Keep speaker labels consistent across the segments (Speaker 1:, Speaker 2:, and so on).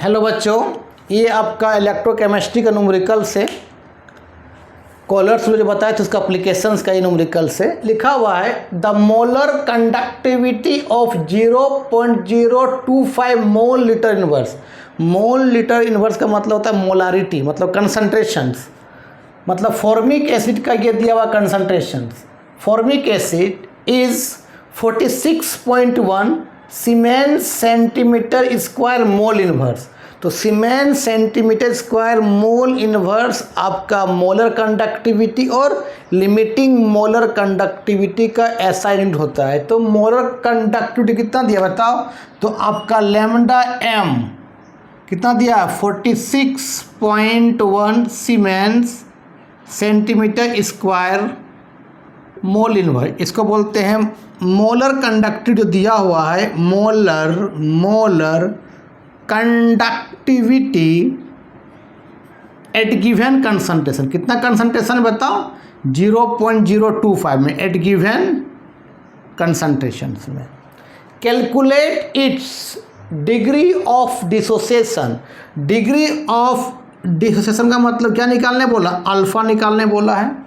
Speaker 1: Hello बच्चों, ये आपका इलेक्ट्रोकेमिस्ट्री का न्यूमेरिकल्स है। कॉलर्स में जो बताया था उसका एप्लीकेशंस का ये न्यूमेरिकल्स है। लिखा हुआ है the molar conductivity of 0.025 mole litre inverse. Mole litre inverse का मतलब होता है मोलारिटी, मतलब कंसंट्रेशंस, मतलब फॉर्मिक एसिड का ये दिया हुआ concentrations. Formic acid is 46.1 siemens centimetre square mole inverse. तो siemens centimetre square mole inverse आपका मोलर कंडक्टिविटी और लिमिटिंग मोलर कंडक्टिविटी का ऐसा यूनिट होता है। तो मोलर कंडक्टिविटी कितना दिया बताओ? तो आपका लैम्डा एम कितना दिया? 46.1 siemens centimetre square mole inverse. इसको बोलते हैं मोलर कंडक्टिविटी जो दिया हुआ है, molar conductivity at given concentration. कितना कंसंट्रेशन बताओ? 0.025 में, एट गिवन कंसंट्रेशन में। Calculate its degree of dissociation. Degree of dissociation का मतलब क्या निकालने बोला? अल्फा निकालने बोला है।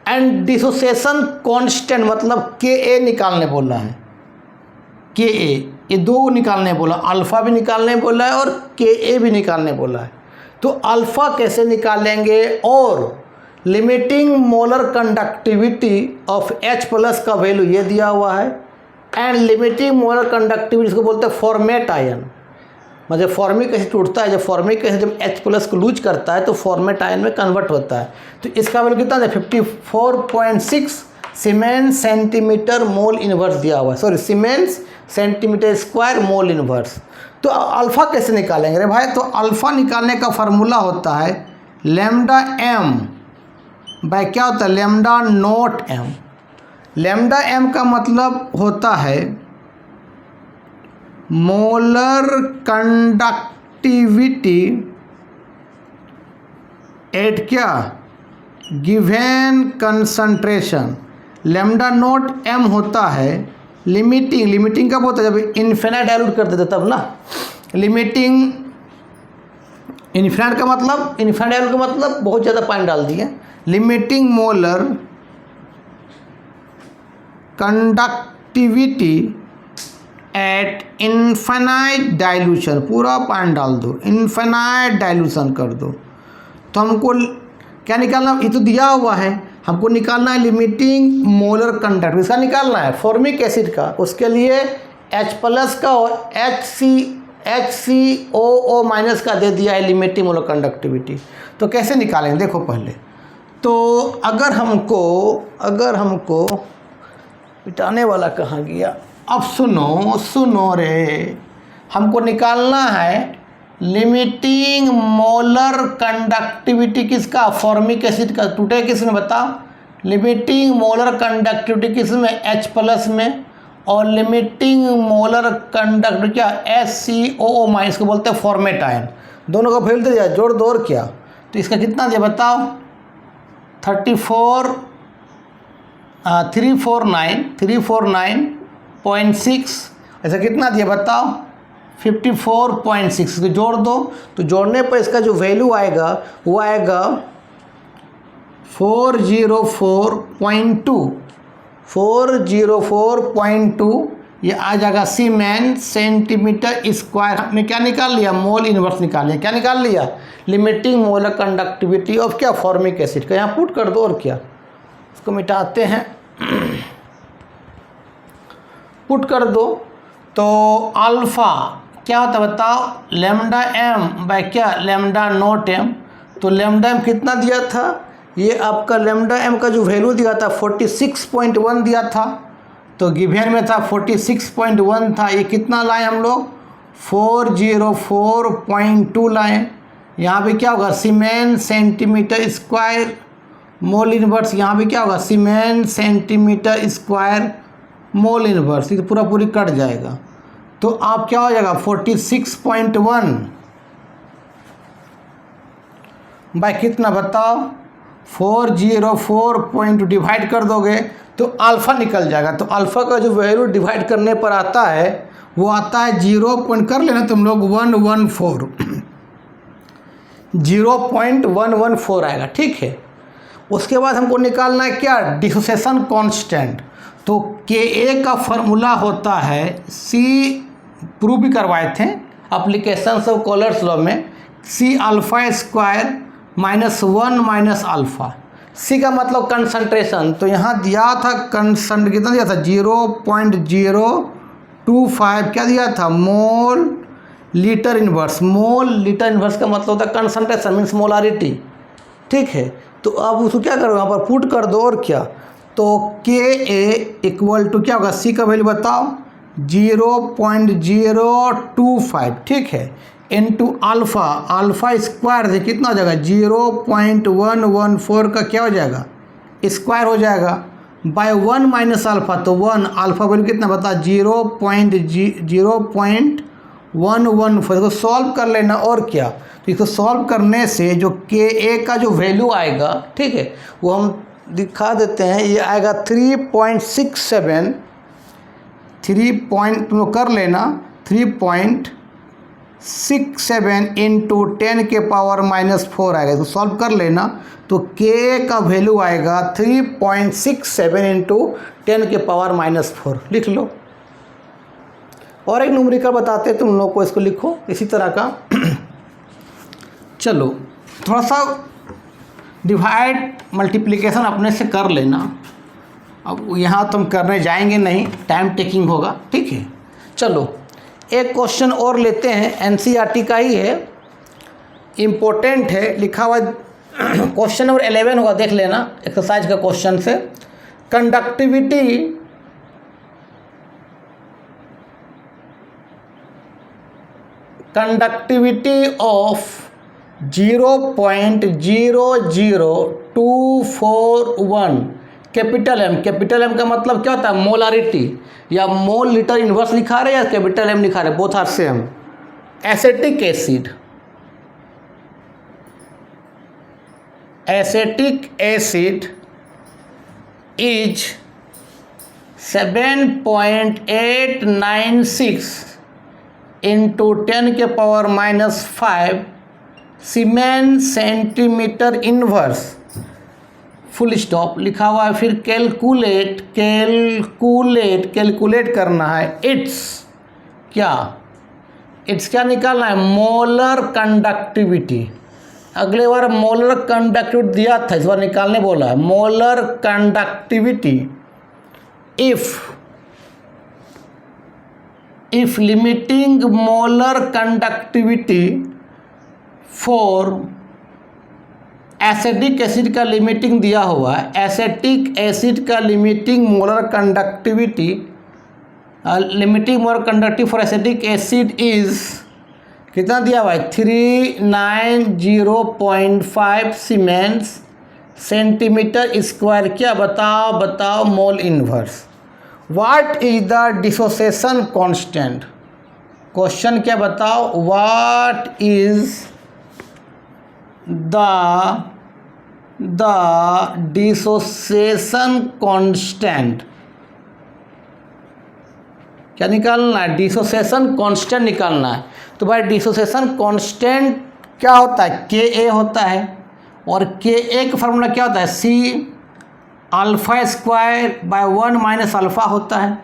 Speaker 1: एंड डिसोसिएशन कांस्टेंट मतलब के ए निकालने बोला है। के ए, ये दो निकालने बोला, अल्फ़ा भी निकालने बोला है और के ए भी निकालने बोला है। तो अल्फ़ा कैसे निकालेंगे? और limiting molar conductivity of H plus का वैल्यू ये दिया हुआ है। एंड लिमिटिंग मोलर कंडक्टिविटी इसको बोलते हैं फॉर्मेट आयन। मतलब फॉर्मिक एसिड टूटता है, जब फॉर्मिक एसिड जब H प्लस को लूज करता है तो फॉर्मेट आयन में कन्वर्ट होता है। तो इसका वैल्यू कितना है? 54.6 सीमेंस सेंटीमीटर मोल इनवर्स दिया हुआ है। Sorry, siemens centimetre square mole inverse. तो अल्फ़ा कैसे निकालेंगे रे भाई? तो अल्फ़ा निकालने का फार्मूला होता है लैम्डा एम बाय क्या होता है? Lambda naught M. Lambda M का मतलब होता है मोलर कंडक्टिविटी एट क्या? Given concentration. Lambda naught M होता है लिमिटिंग कब होता है? जब इन्फिनाइट डाइल्यूट कर देते तब ना। लिमिटिंग इन्फिनाइट का मतलब, इन्फिनाइट डाइल्यूट का मतलब बहुत ज़्यादा पानी डाल दिए। Limiting molar conductivity eight infinite dilution. पूरा पानी डाल दो, इन्फिनाइट डाइल्यूशन कर दो। तो हमको क्या निकालना? ये तो दिया हुआ है, हमको निकालना है लिमिटिंग मोलर कंडक्टिविटी। इसका निकालना है फॉर्मिक एसिड का। उसके लिए H प्लस का और HCOO माइनस का दे दिया है लिमिटिंग मोलर कंडक्टिविटी। तो कैसे निकालेंगे देखो पहले। तो अगर हमको मिटाने वाला कहाँ गया? अब सुनो रे, हमको निकालना है लिमिटिंग मोलर कंडक्टिविटी किसका? फॉर्मिक एसिड का। टूटे किस में बताओ? लिमिटिंग मोलर कंडक्टिविटी किस में? H प्लस में। और लिमिटिंग मोलर कंडक्टिविटी क्या? HCOO माइनस को बोलते हैं फॉर्मेट आयन। दोनों का वैल्यू दिया, जोड़ दो और क्या। तो इसका कितना दिया बताओ? 349.6। ऐसा कितना दिया बताओ? 54.6 को जोड़ दो। तो जोड़ने पर इसका जो वैल्यू आएगा वो आएगा 404.2। ये आ जाएगा सीमेंस सेंटीमीटर स्क्वायर। हमने क्या निकाल लिया? मोल इनवर्स निकाल लिया। क्या निकाल लिया? लिमिटिंग मोलर कंडक्टिविटी ऑफ क्या? फॉर्मिक एसिड का। यहाँ पुट कर दो और क्या। इसको मिटाते हैं, पुट कर दो। तो अल्फ़ा क्या होता है बताओ? लैम्डा एम बाय क्या? Lambda naught M. तो लैम्डा एम कितना दिया था? ये आपका लैम्डा एम का जो वैल्यू दिया था 46.1 दिया था। तो गिवन में था 46.1 था। ये कितना लाए हम लोग? 404.2 लाए। यहाँ पे क्या होगा? Siemens centimetre square mole inverse. यहाँ पे क्या होगा? Siemens centimetre square mole inverse. ये तो पूरी कट जाएगा। तो आप क्या हो जाएगा? 46.1 बाय कितना बताओ? 404.2 डिवाइड कर दोगे तो अल्फ़ा निकल जाएगा। तो अल्फ़ा का जो वैल्यू डिवाइड करने पर आता है वो आता है 0 पॉइंट कर लेना तुम लोग 114 0.114 आएगा, ठीक है। उसके बाद हमको निकालना है क्या, डिसोसिएशन कांस्टेंट। तो Ka का फॉर्मूला होता है, C प्रूव भी करवाए थे एप्लीकेशंस ऑफ कॉलर्स लॉ में, C alpha square -1 minus alpha. C का मतलब कंसंट्रेशन, तो यहाँ दिया था कंसंट कितना दिया था 0.025 क्या दिया था, mole litre inverse. Mole litre inverse का मतलब होता है कंसंट्रेशन मीन्स मोलारिटी, ठीक है। तो अब उसको क्या करो, यहाँ पर पुट कर दो, और क्या, तो Ka इक्वल टू क्या होगा, C का वैल्यू बताओ 0.025, ठीक है, इनटू अल्फ़ा, अल्फ़ा स्क्वायर से कितना हो जाएगा 0.114 का क्या हो जाएगा, स्क्वायर हो जाएगा, बाय 1 माइनस अल्फ़ा, तो 1, अल्फ़ा वैल्यू कितना बता 0.114, इसको सॉल्व कर लेना, और क्या। तो इसको सॉल्व करने से जो Ka का जो वैल्यू आएगा, ठीक है, वो हम दिखा देते हैं, ये आएगा 3.67, 3 पॉइंट तुम लोग कर लेना 3.67 इंटू 10 के पावर -4 आएगा, तो सॉल्व कर लेना। तो Ka का वैल्यू आएगा 3.67 इंटू 10 के पावर -4, लिख लो। और एक न्यूमेरिकल बताते हैं तुम लोग को, इसको लिखो इसी तरह का। चलो थोड़ा सा डिवाइड मल्टीप्लिकेशन अपने से कर लेना, अब यहाँ तुम करने जाएंगे नहीं, टाइम टेकिंग होगा, ठीक है। चलो एक क्वेश्चन और लेते हैं, एनसीईआरटी का ही है, इम्पोर्टेंट है, लिखा हुआ क्वेश्चन नंबर 11 होगा, देख लेना एक्सरसाइज का क्वेश्चन से। Conductivity of 0.00241 capital M, capital M का मतलब क्या होता है, मोलारिटी, या मोल लीटर इनवर्स लिखा रहे या कैपिटल M लिखा रहे, both are same. Acetic acid is 7.896 into 10 के power -5 siemens centimetre inverse, full stop लिखा हुआ है। फिर कैलकुलेट करना है इट्स क्या निकालना है, मोलर कंडक्टिविटी। अगले बार मोलर कंडक्टिविटी दिया था, इस बार निकालने बोला है, molar conductivity if limiting molar conductivity for acetic acid का लिमिटिंग दिया हुआ है, एसिटिक एसिड का limiting molar conductivity for acetic acid is कितना दिया हुआ है, 390.5 सीमेंस सेंटीमीटर स्क्वायर। क्या बताओ mole inverse. What is the dissociation constant, question क्या बताओ, what is the dissociation constant, क्या निकालना है, डिसोसिएशन कांस्टेंट निकालना है। तो भाई डिसोसिएशन कांस्टेंट क्या होता है, Ka होता है, और Ka का फार्मूला क्या होता है, C alpha square by 1 minus alpha होता है।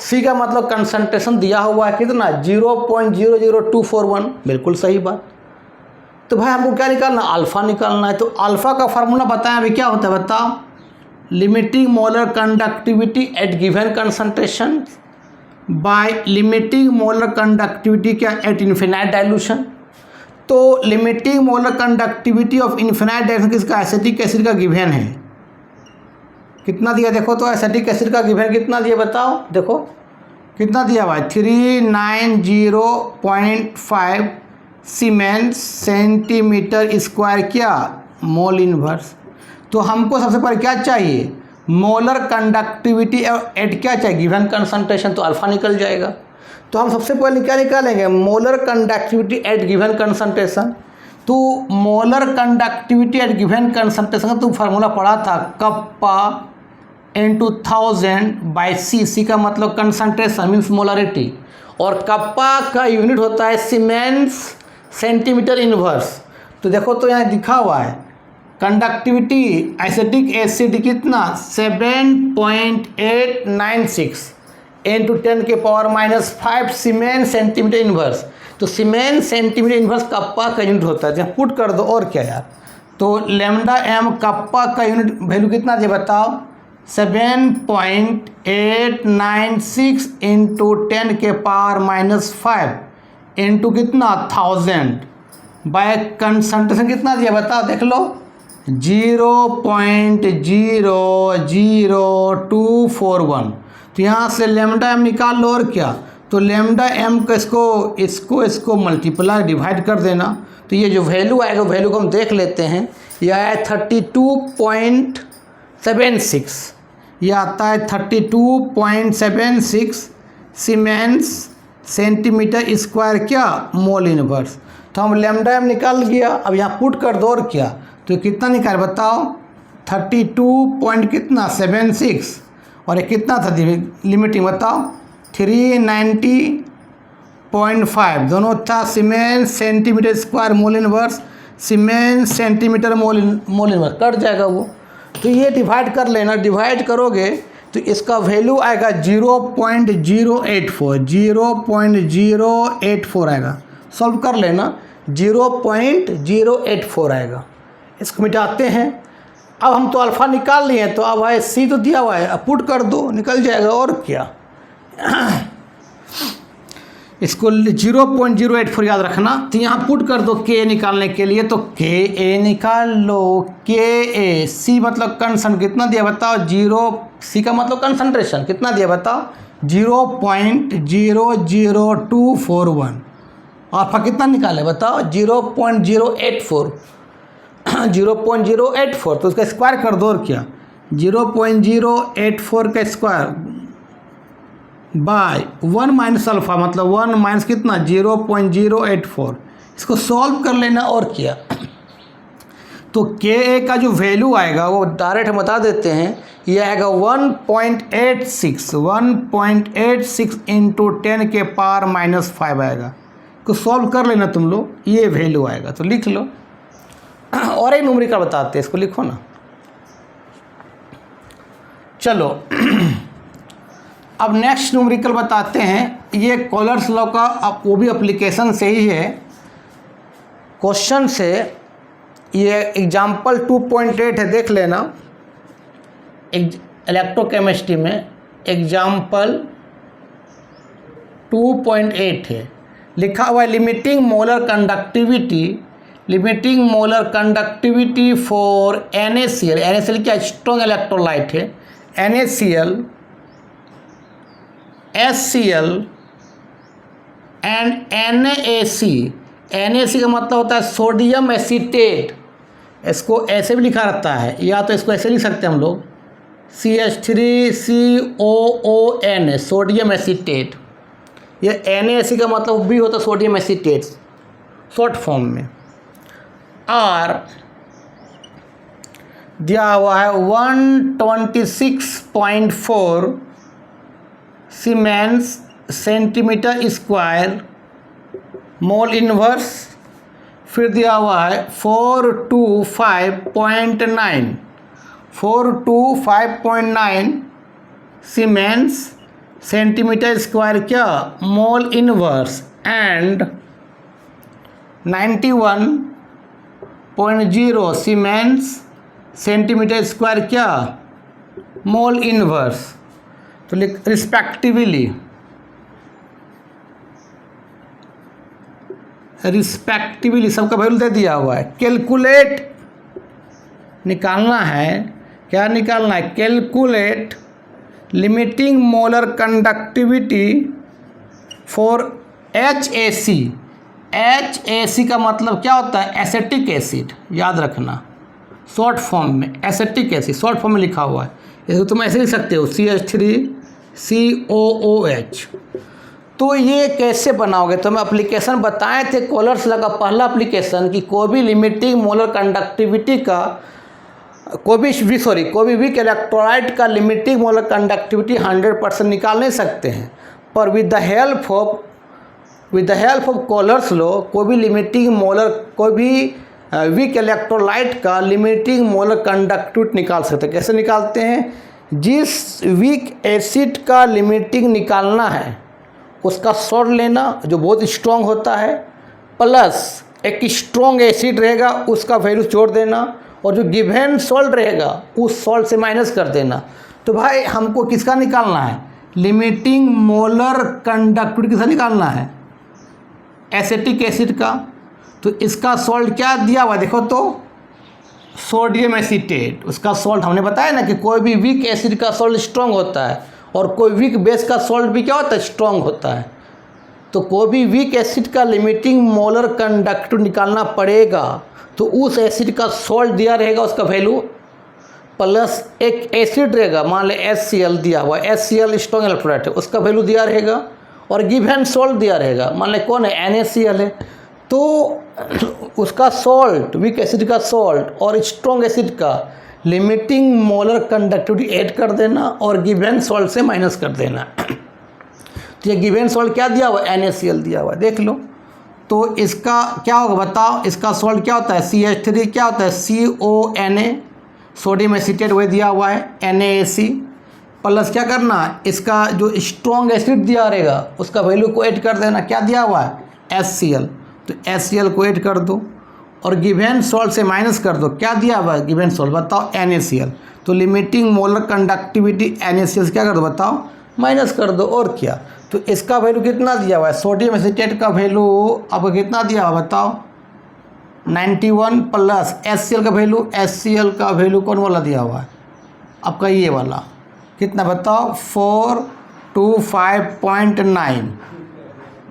Speaker 1: C का मतलब कंसंट्रेशन दिया हुआ है कितना 0.00241, बिल्कुल सही बात। तो भाई हमको क्या निकालना, अल्फ़ा निकालना है। तो अल्फ़ा का फार्मूला बताएं अभी क्या होता है, बताओ, limiting molar conductivity at given concentration by limiting molar conductivity क्या एट इन्फिनाइट डाइल्यूशन। तो limiting molar conductivity of infinite dilution किसका, एसिटिक एसिड का गिवन है, कितना दिया देखो, तो एसिटिक एसिड का गिवन कितना दिया बताओ, देखो कितना दिया हुआ है 390.5 सीमेंस सेंटीमीटर स्क्वायर क्या मोल इनवर्स। तो हमको सबसे पहले क्या चाहिए, मोलर कंडक्टिविटी एट क्या चाहिए, गिवन कंसंट्रेशन, तो अल्फा निकल जाएगा। तो हम सबसे पहले क्या निकालेंगे, molar conductivity at given concentration. तो molar conductivity at given concentration का तुम फार्मूला पढ़ा था, कप्पा × 1000 बाय C का मतलब कंसंट्रेशन मीन्स मोलरिटी, और कप्पा का यूनिट होता है सीमेंस सेंटीमीटर इनवर्स। तो देखो तो यहाँ लिखा हुआ है कंडक्टिविटी एसिटिक एसिड कितना 7.896 इंटू 10⁻⁵ सीमेंस सेंटीमीटर इनवर्स। तो सीमेंस सेंटीमीटर इनवर्स कप्पा का यूनिट होता है, जहाँ पुट कर दो और क्या यार। तो लैम्डा एम कप्पा का यूनिट वैल्यू कितना दिया बताओ 7.896 इंटू 10⁻⁵ इंटू कितना 1000 बाय कंसंट्रेशन कितना दिया बताओ देख लो 0.00241। तो यहाँ से लैम्डा एम निकाल लो और क्या। तो लैम्डा एम का इसको मल्टीप्लाई डिवाइड कर देना। तो ये जो वैल्यू आएगा वैल्यू को हम देख लेते हैं। यह है 32.76, यह आता है 32.76 सीमेंस सेंटीमीटर स्क्वायर क्या मोल इनवर्स। तो हम लैम्डा एम निकाल गया, अब यहाँ पुट कर दो और क्या। तो कितना निकाल बताओ 32.76 और ये कितना था लिमिटिंग बताओ 390.5 दोनों था siemens centimetre square mole inverse siemens centimetre mole inverse cut जाएगा वो। तो ये डिवाइड कर लेना, डिवाइड करोगे तो इसका वैल्यू आएगा 0.084 आएगा। सॉल्व कर लेना 0.084 आएगा। इसको मिटाते हैं। अब हम तो अल्फ़ा निकाल लिए हैं, तो अब है सी तो दिया हुआ है, अब पुट कर दो निकल जाएगा और क्या। इसको 0.084 याद रखना। तो यहाँ पुट कर दो के निकालने के लिए, तो के ए निकाल लो। के ए सी मतलब कंसंट कितना दिया बताओ 0 सी का मतलब कंसंट्रेशन कितना दिया बताओ 0.00241। अल्फा कितना निकाले बताओ 0.084 0.084। तो उसका स्क्वायर कर दो और क्या 0.084 का स्क्वायर बाय 1 माइनस अल्फ़ा मतलब 1 माइनस कितना 0.084। इसको सॉल्व कर लेना और क्या। तो के ए का जो वैल्यू आएगा वो डायरेक्ट हम बता देते हैं, ये आएगा 1.86 इंटू 10⁻⁵ आएगा। को सॉल्व कर लेना तुम लोग, ये वैल्यू आएगा। तो लिख लो। और एक न्यूमेरिकल बताते हैं, इसको लिखो ना। चलो अब नेक्स्ट न्यूमेरिकल बताते हैं। ये कॉलर्स लॉ का अब वो भी एप्लीकेशन से ही है, क्वेश्चन से। ये एग्जाम्पल 2.8 है, देख लेना। इलेक्ट्रोकेमिस्ट्री में एग्जाम्पल 2.8 है, लिखा हुआ है limiting molar conductivity for NaCl। NaCl क्या स्ट्रॉन्ग इलेक्ट्रोलाइट है। NaCl HCl and NaC। NaC का मतलब होता है सोडियम एसीटेट। इसको ऐसे भी लिखा रहता है, या तो इसको ऐसे लिख सकते हैं हम लोग CH3COON सोडियम एसीटेट। ये NaC का मतलब भी होता है सोडियम एसीटेट शॉर्ट फॉर्म में। और दिया हुआ है 126.4 siemens centimetre square mole inverse. फिर दिया हुआ है 425.9 सीमेंस सेंटीमीटर स्क्वायर क्या mole inverse and 91.0 siemens centimetre square क्या मोल इनवर्स। तो रिस्पेक्टिवली सबका वैल्यू दे दिया हुआ है। कैलकुलेट निकालना है, क्या निकालना है calculate limiting molar conductivity for HAC। HAC का मतलब क्या होता है एसिटिक एसिड, याद रखना शॉर्ट फॉर्म में एसिटिक एसिड शॉर्ट फॉर्म में लिखा हुआ है। इसको तुम ऐसे लिख सकते हो CH3COOH। तो ये कैसे बनाओगे, तो हम एप्लीकेशन बताए थे कॉलर्स लॉ का पहला एप्लीकेशन कि कोई भी लिमिटिंग मोलर कंडक्टिविटी का कोई भी वीक इलेक्ट्रोलाइट का लिमिटिंग मोलर कंडक्टिविटी 100% निकाल नहीं सकते हैं, पर with the help of Kohlrausch's law कोई भी लिमिटिंग मोलर, कोई भी वीक इलेक्ट्रोलाइट का लिमिटिंग मोलर कंडक्टिविटी निकाल सकते हैं। कैसे निकालते हैं? जिस वीक एसिड का लिमिटिंग निकालना है उसका सॉल्ट लेना जो बहुत स्ट्रॉन्ग होता है, प्लस एक स्ट्रॉन्ग एसिड रहेगा उसका वैल्यू जोड़ देना, और जो गिवन सॉल्ट रहेगा उस सॉल्ट से माइनस कर देना। तो भाई हमको किसका निकालना है? लिमिटिंग मोलर कंडक्टिविटी किसका निकालना है? एसिटिक एसिड का। तो इसका सॉल्ट क्या दिया हुआ देखो तो, सोडियम एसीटेट। उसका सॉल्ट हमने बताया ना कि कोई भी वीक एसिड का सॉल्ट स्ट्रॉन्ग होता है और कोई वीक बेस का सॉल्ट भी क्या होता है? स्ट्रॉन्ग होता है। तो कोई भी वीक एसिड का लिमिटिंग मोलर कंडक्टिविटी निकालना पड़ेगा तो उस एसिड का सॉल्ट दिया रहेगा, उसका वैल्यू, प्लस एक एसिड रहेगा, मान ले HCl दिया हुआ, HCl स्ट्रॉन्ग इलेक्ट्रोलाइट है, उसका वैल्यू दिया रहेगा, और गिवन सॉल्ट दिया रहेगा, मान ले कौन है? NaCl है। तो उसका सॉल्ट, वीक एसिड का सॉल्ट और स्ट्रॉन्ग एसिड का लिमिटिंग मोलर कंडक्टिविटी ऐड कर देना और गिवन सॉल्ट से माइनस कर देना। तो ये गिवन सॉल्ट क्या दिया हुआ? NaCl दिया हुआ, देख लो। तो इसका क्या होगा बताओ? इसका सॉल्ट क्या होता है? CH3 क्या होता है? CONA, सोडियम एसीटेट वही दिया हुआ है, NaAC, प्लस क्या करना? इसका जो स्ट्रॉन्ग एसिड दिया रहेगा उसका वैल्यू को ऐड कर देना, क्या दिया हुआ है? HCl। तो HCl को ऐड कर दो और गिवन सॉल्ट से माइनस कर दो, क्या दिया हुआ है गिवन सॉल्ट? बताओ, NaCl। तो लिमिटिंग मोलर कंडक्टिविटी NaCl क्या कर दो बताओ? माइनस कर दो, और क्या? तो इसका वैल्यू कितना दिया हुआ है? सोडियम एसीटेट का वैल्यू आपको कितना दिया हुआ बताओ? 91, प्लस HCl का वैल्यू, HCl का वैल्यू कौन वाला दिया हुआ है? आपका ये वाला, कितना बताओ? 425.9,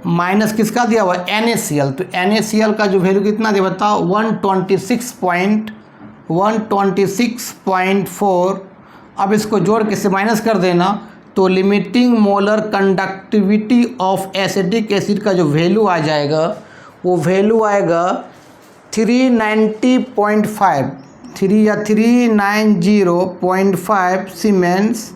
Speaker 1: माइनस किसका दिया हुआ है? NaCl। तो NaCl का जो वैल्यू कितना दिया बताओ? 126.4। अब इसको जोड़ के से माइनस कर देना, तो limiting molar conductivity of acetic acid का जो वैल्यू आ जाएगा वो वैल्यू आएगा 390.5, 390.5 सीमेंस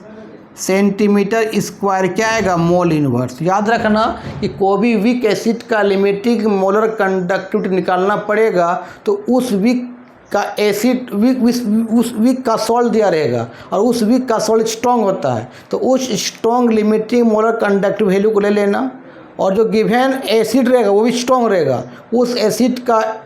Speaker 1: सेंटीमीटर स्क्वायर क्या आएगा? Mole inverse. याद रखना कि कोई भी वीक एसिड का लिमिटिंग मोलर कंडक्टिविटी निकालना पड़ेगा तो उस वीक का एसिड उस वीक का सॉल्ट दिया रहेगा और उस वीक का सॉल्ट स्ट्रॉन्ग होता है, तो उस strong limiting molar conductive value को ले लेना, और जो गिवन एसिड रहेगा वो भी स्ट्रॉन्ग रहेगा, उस एसिड का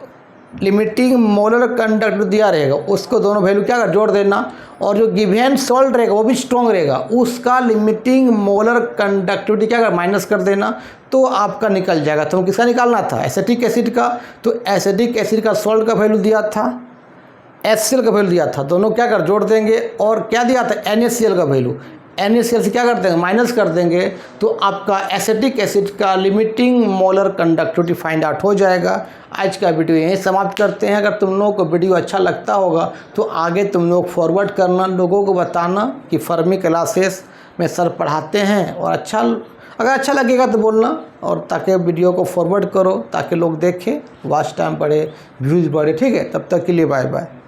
Speaker 1: लिमिटिंग मोलर कंडक्टिव दिया रहेगा उसको दोनों वैल्यू क्या कर जोड़ देना, और जो गिवन सॉल्ट रहेगा वो भी स्ट्रॉन्ग रहेगा उसका लिमिटिंग मोलर कंडक्टिविटी क्या कर माइनस कर देना, तो आपका निकल जाएगा। तो किसका निकालना था? एसिटिक एसिड का। तो एसिटिक एसिड का सॉल्ट का वैल्यू दिया था, HCl का वैल्यू दिया था, दोनों क्या कर जोड़ देंगे, और क्या दिया था? NaCl का वैल्यू, NaCl से क्या कर देंगे? माइनस कर देंगे, तो आपका एसिटिक एसिड का limiting molar conductivity find out हो जाएगा। आज का वीडियो यहीं समाप्त करते हैं। अगर तुम लोगों को वीडियो अच्छा लगता होगा तो आगे तुम लोग फॉरवर्ड करना, लोगों को बताना कि फर्मी क्लासेस में सर पढ़ाते हैं, और अगर अच्छा लगेगा तो बोलना, और ताकि वीडियो को फॉरवर्ड करो ताकि लोग देखें, वॉच टाइम बढ़े, व्यूज़ बढ़े। ठीक है, तब तक के लिए बाय बाय।